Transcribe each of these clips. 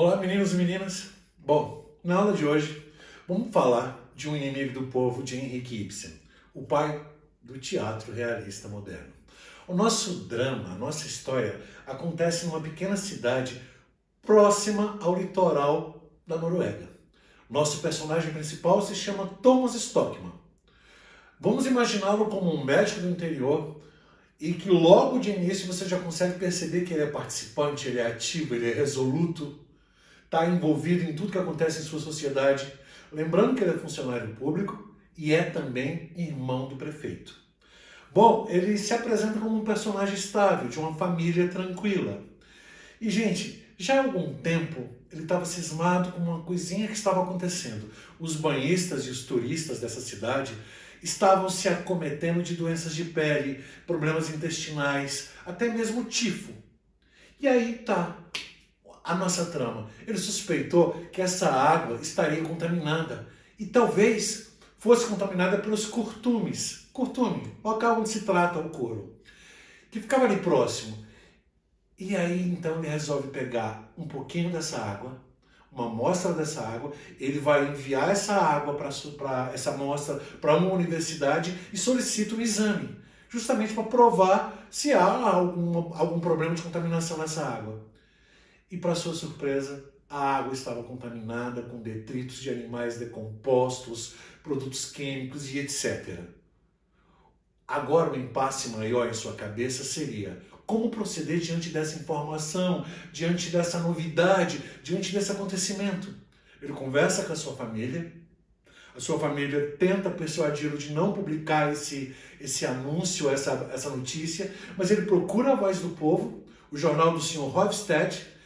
Olá, meninos e meninas. Bom, na aula de hoje vamos falar de um inimigo do povo de Henrik Ibsen, o pai do teatro realista moderno. O nosso drama, a nossa história, acontece numa pequena cidade próxima ao litoral da Noruega. Nosso personagem principal se chama Thomas Stockmann. Vamos imaginá-lo como um médico do interior e que logo de início você já consegue perceber que ele é participante, ele é ativo, ele é resoluto, está envolvido em tudo que acontece em sua sociedade, lembrando que ele é funcionário público e é também irmão do prefeito. Bom, ele se apresenta como um personagem estável, de uma família tranquila. E, gente, já há algum tempo ele estava cismado com uma coisinha que estava acontecendo. Os banhistas e os turistas dessa cidade estavam se acometendo de doenças de pele, problemas intestinais, até mesmo tifo. E aí tá a nossa trama. Ele suspeitou que essa água estaria contaminada e talvez fosse contaminada pelos curtumes. Curtume, local onde se trata o couro, que ficava ali próximo. E aí então ele resolve pegar um pouquinho dessa água, uma amostra dessa água, ele vai enviar essa água para essa amostra para uma universidade e solicita um exame, justamente para provar se há algum problema de contaminação nessa água. E para sua surpresa, a água estava contaminada com detritos de animais decompostos, produtos químicos e etc. Agora o impasse maior em sua cabeça seria como proceder diante dessa informação, diante dessa novidade, diante desse acontecimento. Ele conversa com a sua família tenta persuadi-lo de não publicar esse anúncio, essa notícia, mas ele procura a Voz do Povo, o jornal do Sr. Hofstede,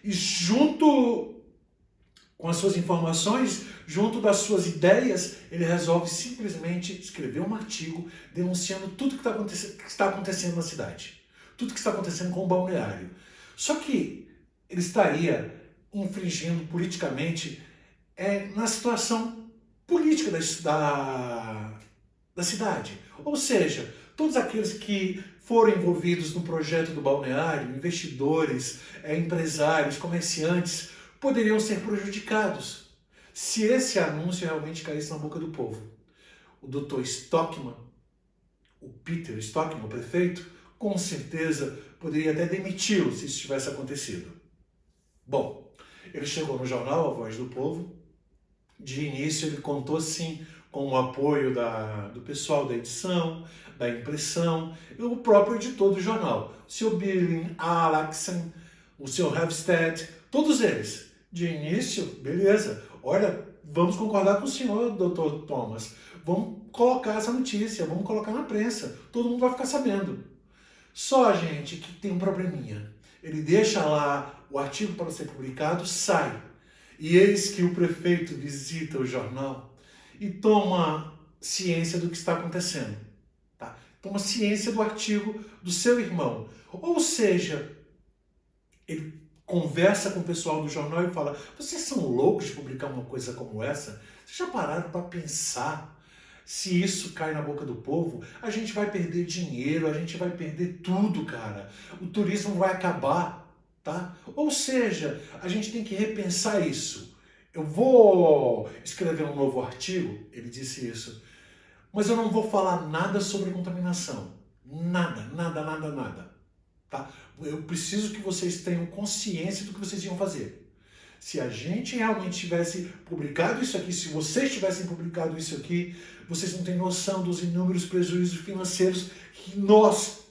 e junto com as suas informações, junto das suas ideias, ele resolve simplesmente escrever um artigo denunciando tudo que está acontecendo na cidade. Tudo que está acontecendo com o balneário. Só que ele estaria infringindo politicamente na situação política da cidade. Ou seja, todos aqueles que foram envolvidos no projeto do balneário, investidores, empresários, comerciantes, poderiam ser prejudicados se esse anúncio realmente caísse na boca do povo. O Dr. Stockmann, o Peter Stockmann, o prefeito, com certeza poderia até demiti-lo se isso tivesse acontecido. Bom, ele chegou no jornal A Voz do Povo. De início ele contou sim com o apoio do pessoal da edição, da impressão, e o próprio editor do jornal, o Sr. Billing, Alaksen, o Sr. Hofstede, todos eles. De início, beleza, olha, vamos concordar com o senhor, Dr. Thomas, vamos colocar essa notícia, vamos colocar na prensa, todo mundo vai ficar sabendo. Só, gente, que tem um probleminha. Ele deixa lá o artigo para ser publicado, sai. E eis que o prefeito visita o jornal e toma ciência do que está acontecendo. Tá? Toma ciência do artigo do seu irmão. Ou seja, ele conversa com o pessoal do jornal e fala: vocês são loucos de publicar uma coisa como essa? Vocês já pararam para pensar? Se isso cai na boca do povo, a gente vai perder dinheiro, a gente vai perder tudo, cara. O turismo vai acabar, tá? Ou seja, a gente tem que repensar isso. Eu vou escrever um novo artigo, ele disse isso, mas eu não vou falar nada sobre contaminação. Nada, nada, nada, nada. Tá? Eu preciso que vocês tenham consciência do que vocês iam fazer. Se a gente realmente tivesse publicado isso aqui, se vocês tivessem publicado isso aqui, vocês não têm noção dos inúmeros prejuízos financeiros que nós,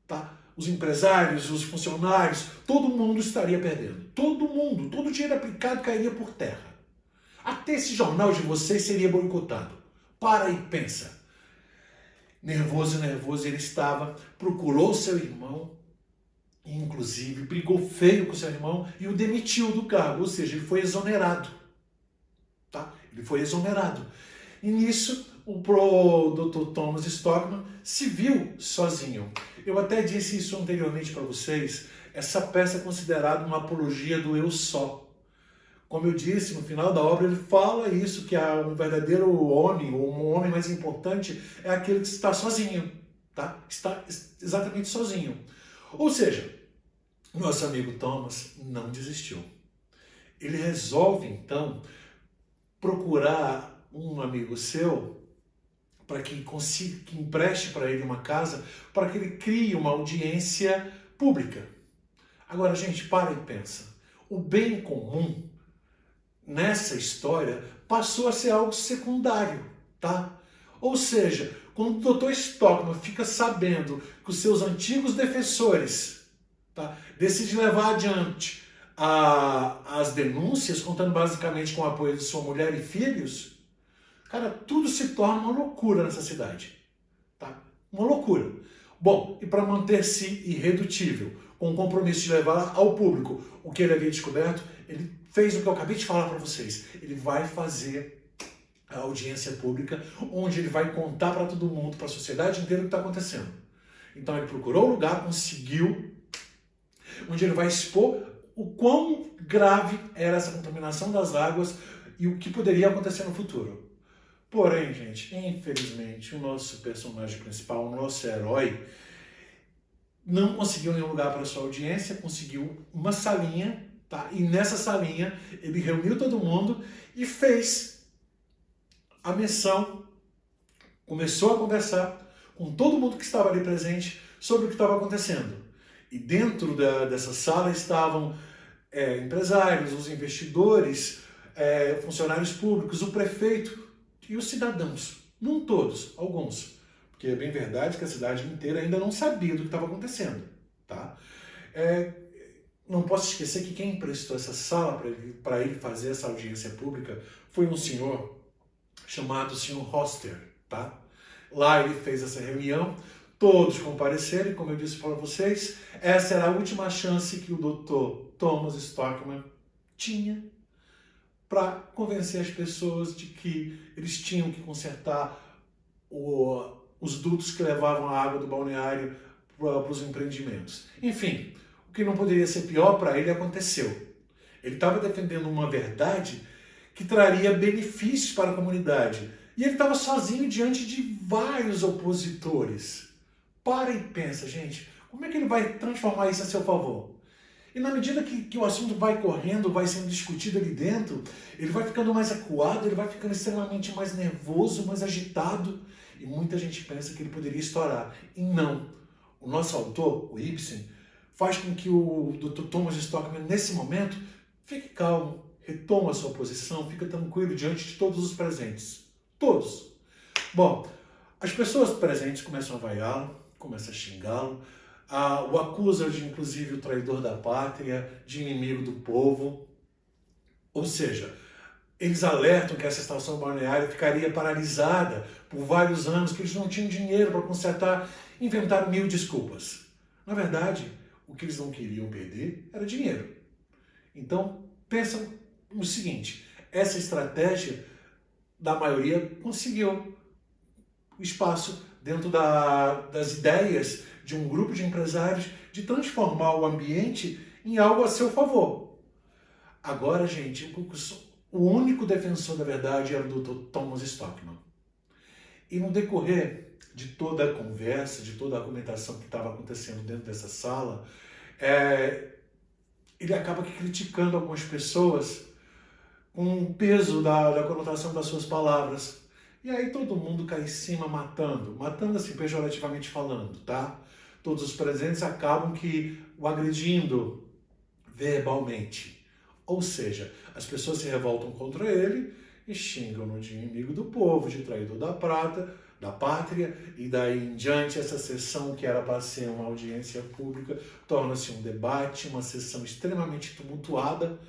tá? Os empresários, os funcionários, todo mundo estaria perdendo. Todo mundo, todo o dinheiro aplicado cairia por terra. Até esse jornal de vocês seria boicotado. Para e pensa. Nervoso, ele estava, procurou seu irmão, inclusive brigou feio com seu irmão e o demitiu do cargo, ou seja, ele foi exonerado. Tá? Ele foi exonerado. E nisso, o Dr. Thomas Stockmann se viu sozinho. Eu até disse isso anteriormente para vocês, essa peça é considerada uma apologia do eu só. Como eu disse, no final da obra ele fala isso, que um verdadeiro homem, ou um homem mais importante, é aquele que está sozinho. Tá? Está exatamente sozinho. Ou seja, nosso amigo Thomas não desistiu. ele resolve, então, procurar um amigo seu para que consiga, que empreste para ele uma casa, para que ele crie uma audiência pública. Agora, gente, para e pensa. O bem comum nessa história passou a ser algo secundário, tá? Ou seja, quando o Dr. Stockman fica sabendo que os seus antigos defensores, tá, decidem levar adiante as denúncias, contando basicamente com o apoio de sua mulher e filhos, cara, tudo se torna uma loucura nessa cidade, tá? Uma loucura. Bom, e para manter-se irredutível, com o compromisso de levar ao público o que ele havia descoberto, ele fez o que eu acabei de falar para vocês. Ele vai fazer a audiência pública, onde ele vai contar para todo mundo, para a sociedade inteira, o que está acontecendo. Então ele procurou o lugar, conseguiu, onde ele vai expor o quão grave era essa contaminação das águas e o que poderia acontecer no futuro. Porém, gente, infelizmente, o nosso personagem principal, o nosso herói, não conseguiu nenhum lugar para sua audiência, conseguiu uma salinha, tá? E nessa salinha ele reuniu todo mundo e fez a missão, começou a conversar com todo mundo que estava ali presente sobre o que estava acontecendo. E dentro dessa sala estavam empresários, os investidores, funcionários públicos, o prefeito e os cidadãos. Não todos, alguns. Porque é bem verdade que a cidade inteira ainda não sabia do que estava acontecendo. Tá? Não posso esquecer que quem emprestou essa sala para ele fazer essa audiência pública foi um senhor chamado Sr. Hoster. Tá? Lá ele fez essa reunião, todos compareceram e, como eu disse para vocês, essa era a última chance que o Dr. Thomas Stockman tinha para convencer as pessoas de que eles tinham que consertar os dutos que levavam a água do balneário para os empreendimentos. Enfim, o que não poderia ser pior para ele aconteceu. Ele estava defendendo uma verdade que traria benefícios para a comunidade. E ele estava sozinho diante de vários opositores. Para e pensa, gente, como é que ele vai transformar isso a seu favor? E na medida que o assunto vai correndo, vai sendo discutido ali dentro, ele vai ficando mais acuado, ele vai ficando extremamente mais nervoso, mais agitado. E muita gente pensa que ele poderia estourar. E não. O nosso autor, o Ibsen, faz com que o Dr. Thomas Stockman, nesse momento, fique calmo, retoma a sua posição, fica tranquilo diante de todos os presentes. Todos. Bom, as pessoas presentes começam a vaiá-lo, começam a xingá-lo, o acusa de, inclusive, o traidor da pátria, de inimigo do povo. Ou seja, eles alertam que essa estação balneária ficaria paralisada por vários anos, que eles não tinham dinheiro para consertar, inventaram 1000 desculpas. Na verdade, o que eles não queriam perder era dinheiro. Então, pensam no seguinte, essa estratégia da maioria conseguiu espaço dentro das ideias de um grupo de empresários de transformar o ambiente em algo a seu favor. Agora, gente, o único defensor da verdade era o Dr. Thomas Stockman. E no decorrer de toda a conversa, de toda a argumentação que estava acontecendo dentro dessa sala, ele acaba criticando algumas pessoas com o peso da conotação das suas palavras. E aí todo mundo cai em cima matando assim, pejorativamente falando, tá? Todos os presentes acabam o agredindo verbalmente. Ou seja, as pessoas se revoltam contra ele e xingam-no de inimigo do povo, de traidor da pátria, e daí em diante essa sessão, que era para ser uma audiência pública, torna-se um debate, uma sessão extremamente tumultuada,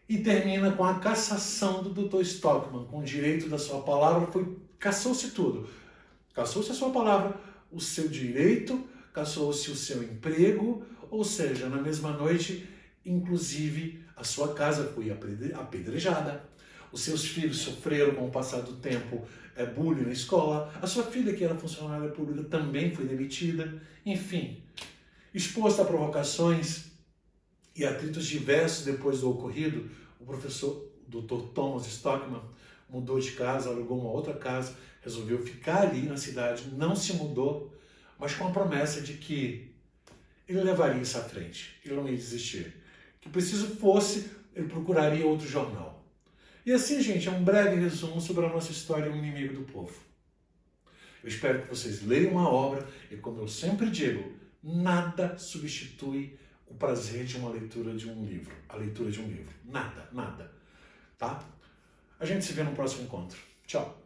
e termina com a cassação do Dr. Stockman, com o direito da sua palavra, cassou-se tudo. Cassou-se a sua palavra, o seu direito, cassou-se o seu emprego, ou seja, na mesma noite, inclusive, a sua casa foi apedrejada, os seus filhos sofreram com o passar do tempo bullying na escola, a sua filha, que era funcionária pública, também foi demitida, enfim, exposta a provocações e atritos diversos depois do ocorrido, o professor Dr. Thomas Stockman mudou de casa, alugou uma outra casa, resolveu ficar ali na cidade, não se mudou, mas com a promessa de que ele levaria isso à frente, ele não ia desistir. Que preciso fosse ele procuraria outro jornal. E assim, gente, é um breve resumo sobre a nossa história, O Inimigo do Povo. Eu espero que vocês leiam a obra e, como eu sempre digo, nada substitui o prazer de uma leitura de um livro, a leitura de um livro. Nada, nada. Tá? A gente se vê no próximo encontro. Tchau!